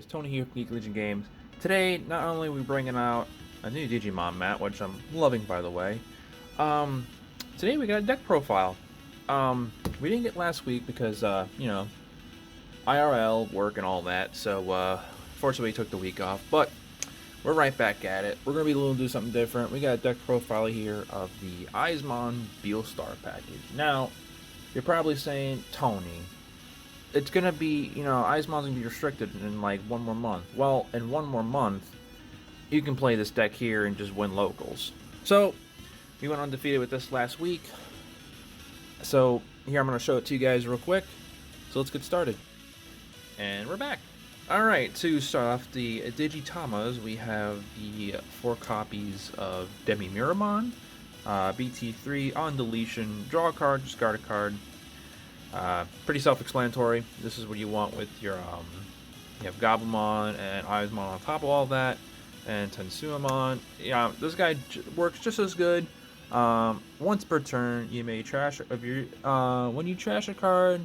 guys, Tony here from Geek Legion Games. Today, not only are we bringing out a new Digimon mat, which I'm loving by the way, today we got a deck profile. We didn't get last week because, you know, IRL, work and all that, so fortunately we took the week off, but we're right back at it. We're going to be able to do something different. We got a deck profile here of the Eyesmon Beelstarmon package. Now, you're probably saying, Tony, it's going to be, you know, Eyesmon's going to be restricted in like one more month. Well, in one more month, you can play this deck here and just win locals. So, we went undefeated with this last week. So, here I'm going to show it to you guys real quick. So, let's get started. And we're back. Alright, to start off the Digitamas, we have the 4 copies of DemiMeramon, BT3 on deletion, draw a card, discard a card. Pretty self-explanatory. This is what you want with your, you have Gabumon and Eyesmon on top of all that, and Tsunomon. Yeah, this guy works just as good. Once per turn, you may trash, when you trash a card,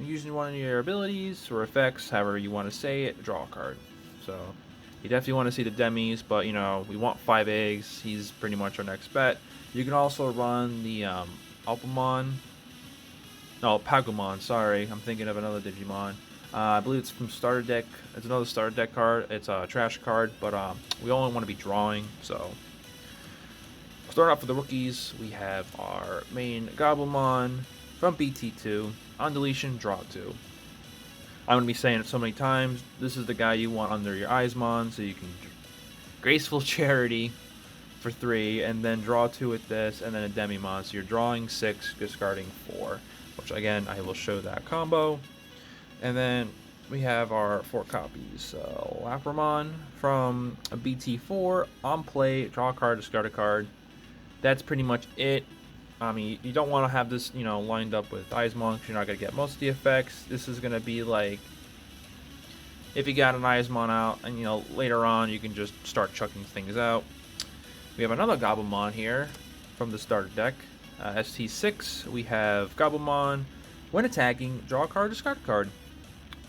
using one of your abilities or effects, however you want to say it, draw a card. So, you definitely want to see the demis, but, you know, we want 5 eggs. He's pretty much our next bet. You can also run the, Impmon. No, Pagumon, sorry. I'm thinking of another Digimon. I believe it's from starter deck. It's another starter deck card. It's a trash card, but we only want to be drawing, so. Starting off with the rookies, we have our main Gabumon from BT2. On deletion, draw 2. I'm going to be saying it so many times. This is the guy you want under your Eyesmon, so you can Graceful Charity for 3, and then draw 2 with this, and then a DemiMeramon. So you're drawing 6, discarding 4. Which again, I will show that combo. And then we have our 4 copies. Labramon from a BT4 on play, draw a card, discard a card. That's pretty much it. I mean, you don't want to have this, you know, lined up with Eyesmon because you're not going to get most of the effects. This is going to be like, if you got an Eyesmon out, and, you know, later on you can just start chucking things out. We have another Gabumon here from the starter deck. ST6, we have Gabumon. When attacking, draw a card, discard a card.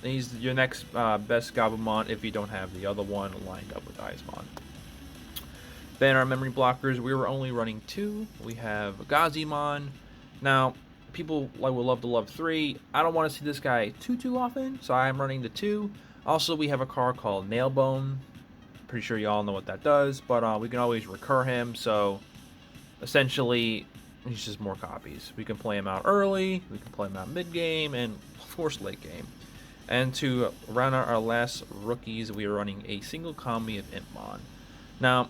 He's your next best Gabumon if you don't have the other one lined up with Eyesmon. Then our memory blockers, we were only running 2. We have Gazimon. Now, people would love to love 3. I don't want to see this guy too often, so I'm running the 2. Also, we have a card called Nailbone. Pretty sure you all know what that does, but we can always recur him, so essentially he's just more copies. We can play him out early, we can play him out mid-game, and of course late game. And to round out our last rookies, we are running a single combi of Impmon. Now,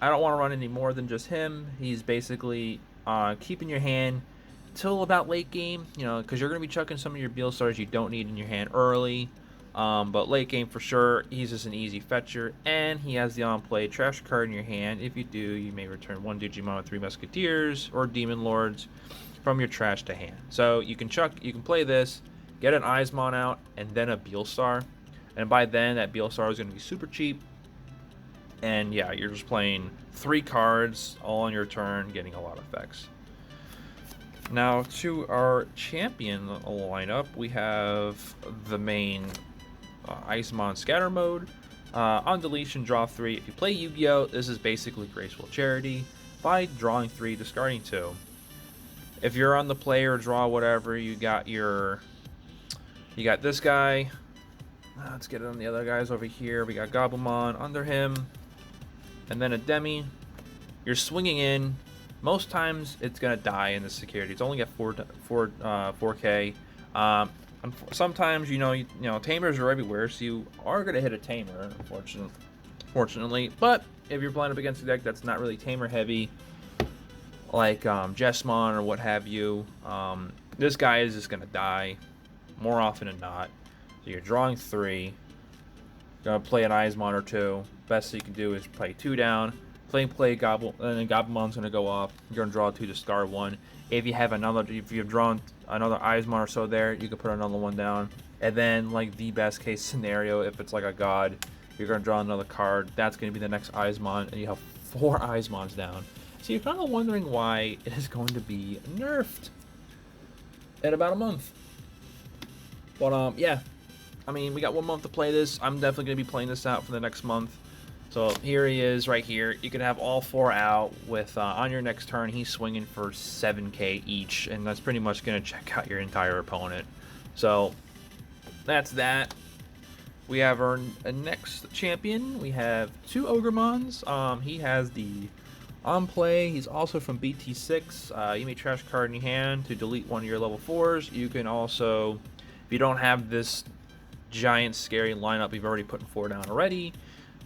I don't want to run any more than just him. He's basically keeping your hand till about late game, you know, because you're going to be chucking some of your BeelStars you don't need in your hand early. But late game for sure, he's just an easy fetcher, and he has the on-play trash card in your hand. If you do, you may return 1 Digimon with 3 Musketeers or Demon Lords from your trash to hand. So you can play this, get an Eyesmon out, and then a BeelStar. And by then, that BeelStar is going to be super cheap. And yeah, you're just playing 3 cards all on your turn, getting a lot of effects. Now to our champion lineup, we have the main Eyesmon Scatter Mode. On deletion, draw 3. If you play Yu-Gi-Oh!, this is basically Graceful Charity by drawing 3, discarding 2. If you're on the play or draw whatever, you got this guy. Let's get it on the other guys over here. We got Gabumon under him, and then a Demi. You're swinging in. Most times it's gonna die in the security. It's only at 4K. Sometimes you know tamers are everywhere, so you are gonna hit a tamer, unfortunately. But if you're playing up against a deck that's not really tamer heavy, like Jesmon or what have you, this guy is just gonna die more often than not. So you're drawing 3. Gonna play an Eyesmon or 2. Best you can do is play 2 down. Play Gabumon, and then Gabumon's gonna go off. You're gonna draw 2, discard 1. If you've drawn another Eyesmon or so there, you can put another one down. And then, like the best case scenario, if it's like a god, you're gonna draw another card. That's gonna be the next Eyesmon, and you have 4 Eyesmons down. So you're kind of wondering why it is going to be nerfed in about a month. But yeah, I mean, we got 1 month to play this. I'm definitely going to be playing this out for the next month. So here he is right here. You can have all 4 out with, on your next turn, he's swinging for 7k each. And that's pretty much going to check out your entire opponent. So that's that. We have our next champion. We have 2 Ogremons. He has the on play. He's also from BT6. You may trash a card in your hand to delete one of your level 4s. You can also, if you don't have this giant scary lineup you've already put 4 down already,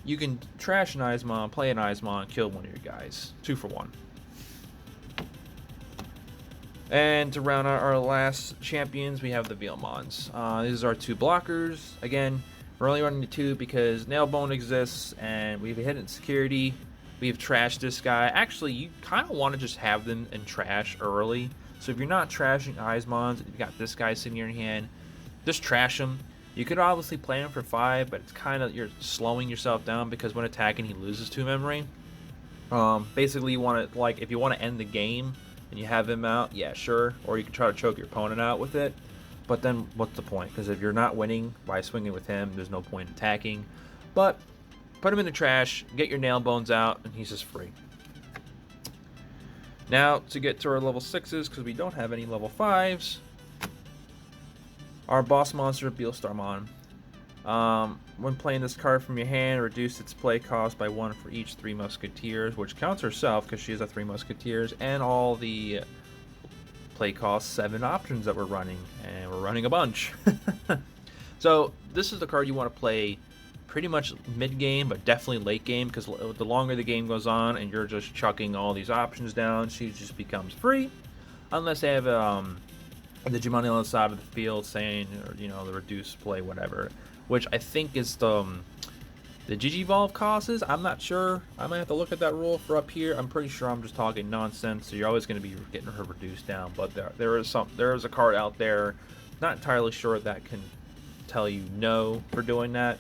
you can trash an Eyesmon, play an Eyesmon, kill one of your guys. 2 for 1. And to round out our last champions, we have the Vilemons. These are our 2 blockers. Again, we're only running the 2 because Nailbone exists, and we've hit in security. We've trashed this guy. Actually, you kind of want to just have them in trash early. So if you're not trashing Eyesmons, you got this guy sitting in your hand, just trash him. You could obviously play him for 5, but it's kind of, you're slowing yourself down because when attacking, he loses 2 memory. Basically, you want to, like, if you want to end the game and you have him out, yeah, sure. Or you can try to choke your opponent out with it. But then, what's the point? Because if you're not winning by swinging with him, there's no point in attacking. But put him in the trash, get your nail bones out, and he's just free. Now, to get to our level 6s, because we don't have any level 5s, our boss monster, BeelStarmon. When playing this card from your hand, reduce its play cost by 1 for each 3 Musketeers, which counts herself because she has a 3 Musketeers, and all the play cost 7 options that we're running, and we're running a bunch. So this is the card you want to play pretty much mid-game, but definitely late game, because the longer the game goes on and you're just chucking all these options down, she just becomes free, unless they have the Digimon on the other side of the field saying, or, you know, the reduced play, whatever, which I think is the Digivolve causes. I'm not sure. I might have to look at that rule for up here. I'm pretty sure I'm just talking nonsense, so you're always going to be getting her reduced down. But there is a card out there, not entirely sure, that can tell you no for doing that.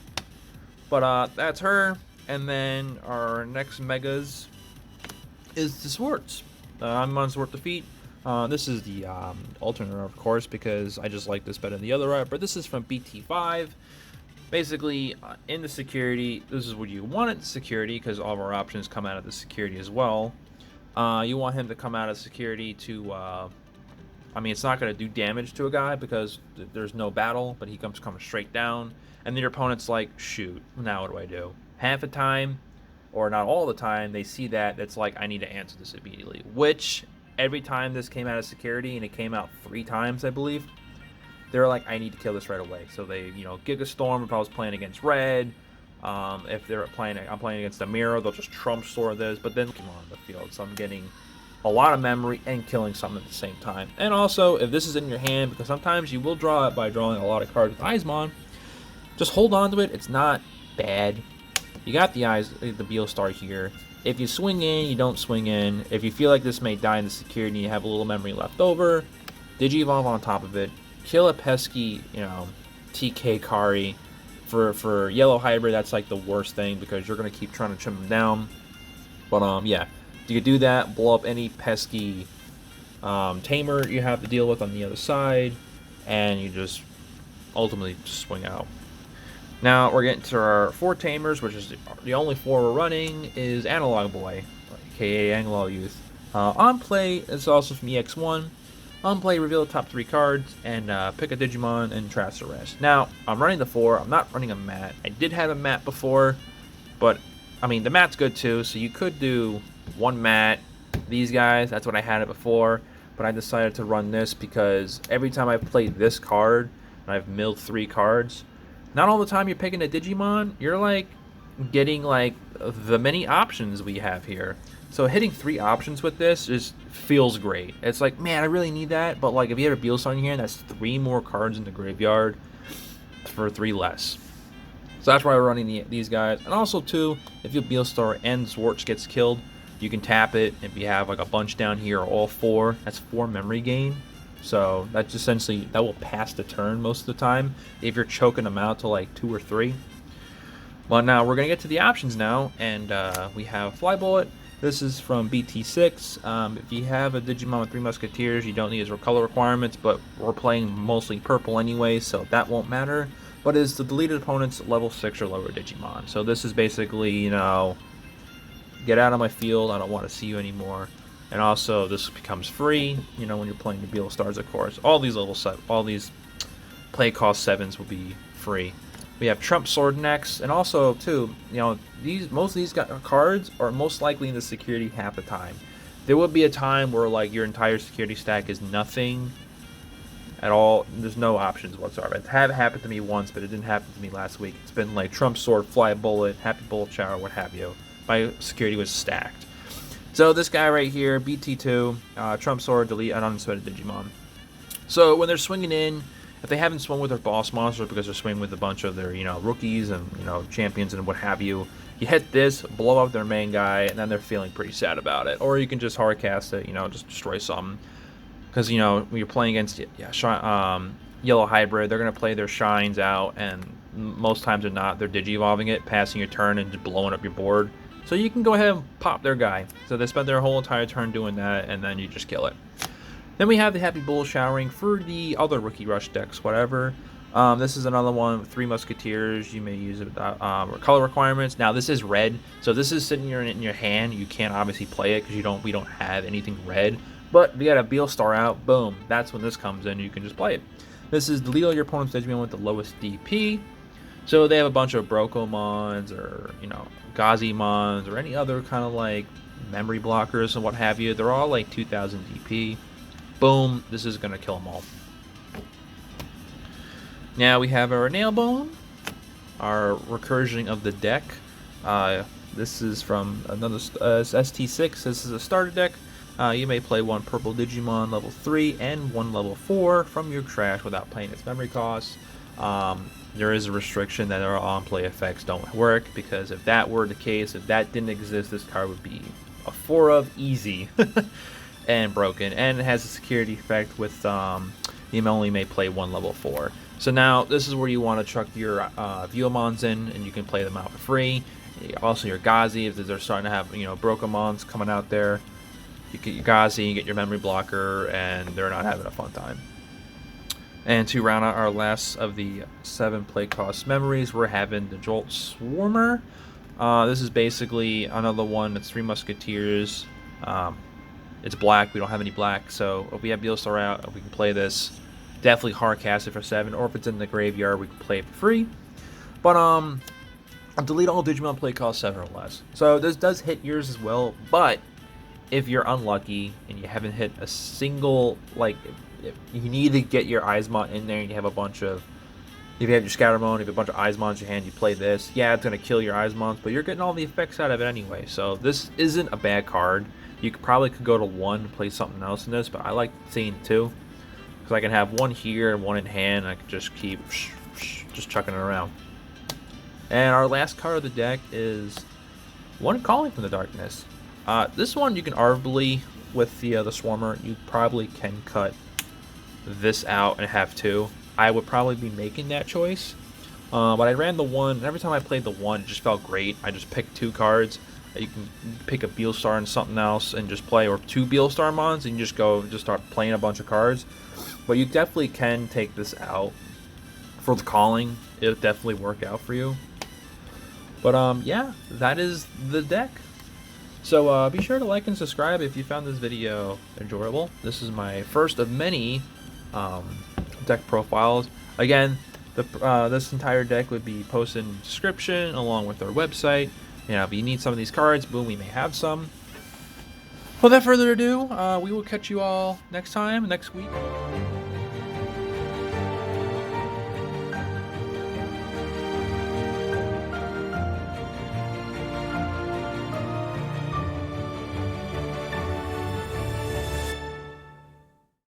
But that's her. And then our next megas is the Zwart. I'm on Zwart defeat. This is the alternate, of course, because I just like this better than the other art. But this is from BT5. Basically, in the security, this is what you want at the security, because all of our options come out of the security as well. You want him to come out of security to, I mean, it's not going to do damage to a guy because there's no battle, but he comes coming straight down. And then your opponent's like, shoot, now what do I do? Half the time, or not all the time, they see that, it's like, I need to answer this immediately. Which, every time this came out of security, and it came out 3 times, I believe, they're like, I need to kill this right away. So they, you know, Giga Storm if I was playing against Red. If they're playing, I'm playing against the Mirror, they'll just Trump Store this. But then come on the field, so I'm getting a lot of memory and killing something at the same time. And also, if this is in your hand, because sometimes you will draw it by drawing a lot of cards with Eyesmon, just hold on to it. It's not bad. You got the BeelStar here. If you swing in, you don't swing in. If you feel like this may die in the security and you have a little memory left over, Digivolve on top of it. Kill a pesky, you know, TK Kari. For yellow hybrid, that's like the worst thing because you're gonna keep trying to trim them down. But yeah, you could do that. Blow up any pesky tamer you have to deal with on the other side, and you just ultimately swing out. Now we're getting to our 4 tamers, which is the only 4 we're running. Is Analog Boy, aka Analog Youth. On play, it's also from EX1. On play, reveal the top 3 cards and pick a Digimon and trash the rest. Now, I'm running the 4. I'm not running a mat. I did have a mat before, but I mean, the mat's good too, so you could do 1 mat. These guys, that's what I had it before, but I decided to run this because every time I've played this card and I've milled 3 cards, not all the time you're picking a Digimon, you're like getting like the many options we have here. So hitting 3 options with this just feels great. It's like, man, I really need that. But like, if you have a BeelStarmon here, that's 3 more cards in the graveyard for 3 less. So that's why we're running these guys. And also too, if your BeelStar and Zwart gets killed, you can tap it. If you have like a bunch down here, or all 4, that's 4 memory gain. So that's essentially, that will pass the turn most of the time if you're choking them out to like 2 or 3. Well, now we're gonna get to the options now, and we have Fly Bullet. This is from BT6. If you have a Digimon with 3 Musketeers, you don't need his color requirements, but we're playing mostly purple anyway, so that won't matter. but is the deleted opponent's level 6 or lower Digimon. So this is basically, you know, get out of my field, I don't want to see you anymore. And also, this becomes free, you know, when you're playing the BeelStars, of course. All these play cost 7s will be free. We have Trump Sword next, and also, too, you know, most of these cards are most likely in the security half the time. There will be a time where, like, your entire security stack is nothing at all. There's no options whatsoever. It had happened to me once, but it didn't happen to me last week. It's been like Trump Sword, Fly Bullet, Happy Bullet Shower, what have you. My security was stacked. So this guy right here, BT2, Trump Sword, delete an unsuspended Digimon. So when they're swinging in, if they haven't swung with their boss monster because they're swinging with a bunch of their, you know, rookies and, you know, champions and what have you, you hit this, blow up their main guy, and then they're feeling pretty sad about it. Or you can just hard cast it, you know, just destroy something. Because, you know, when you're playing against Yellow Hybrid, they're going to play their shines out, and most times they're not. They're Digi-evolving it, passing your turn, and just blowing up your board. So you can go ahead and pop their guy. So they spend their whole entire turn doing that, and then you just kill it. Then we have the Happy Bullet Showering for the other Rookie Rush decks, whatever. This is another one with 3 Musketeers. You may use it without color requirements. Now this is red, so this is sitting in your hand. You can't obviously play it because we don't have anything red. But if you got a BeelStar out, boom, that's when this comes in. You can just play it. This is delete all your opponent's Digimon with the lowest DP. So they have a bunch of Brocomons or, you know, Gazimons or any other kind of like memory blockers and what have you. They're all like 2000 DP. Boom, this is going to kill them all. Now we have our Nailbone, our recursion of the deck. This is from another ST6. This is a starter deck. You may play 1 purple Digimon level 3 and 1 level 4 from your trash without paying its memory costs. There is a restriction that our on-play effects don't work, because if that were the case, if that didn't exist, this card would be a 4 of easy and broken. And it has a security effect with you only may play 1 level 4. So now this is where you want to chuck your Vilemons in, and you can play them out for free. Also your Gazi, if they're starting to have, you know, Brocomons coming out there. You get your Gazi, you get your memory blocker, and they're not having a fun time. And to round out our last of the 7 play cost memories, we're having the Jolt Schwarmer. This is basically another one that's 3 Musketeers. It's black, we don't have any black, so if we have BeelStar out, we can play this. Definitely hard cast it for 7, or if it's in the graveyard, we can play it for free. But I'll delete all Digimon play cost 7 or less. So this does hit yours as well, but if you're unlucky and you haven't hit a single, like, if you need to get your Eyesmon in there and you have a bunch of, if you have your Scattermon, if you have a bunch of Eyesmons in your hand, you play this, yeah, it's going to kill your Eyesmons, but you're getting all the effects out of it anyway, so this isn't a bad card. You probably could go to 1 and play something else in this, but I like seeing 2, because I can have 1 here and 1 in hand, and I can just keep just chucking it around. And our last card of the deck is 1 Calling from the Darkness. This one you can arguably, with the Schwarmer, you probably can cut this out and have 2. I would probably be making that choice. But I ran the 1, and every time I played the 1, it just felt great. I just picked 2 cards. You can pick a BeelStar and something else and just play, or 2 BeelStarmons, and you just start playing a bunch of cards. But you definitely can take this out for the calling. It'll definitely work out for you. But yeah, that is the deck. So be sure to like and subscribe if you found this video enjoyable. This is my first of many deck profiles. Again, this entire deck would be posted in the description along with our website. You know, if you need some of these cards, boom, we may have some. Without further ado, we will catch you all next time, next week.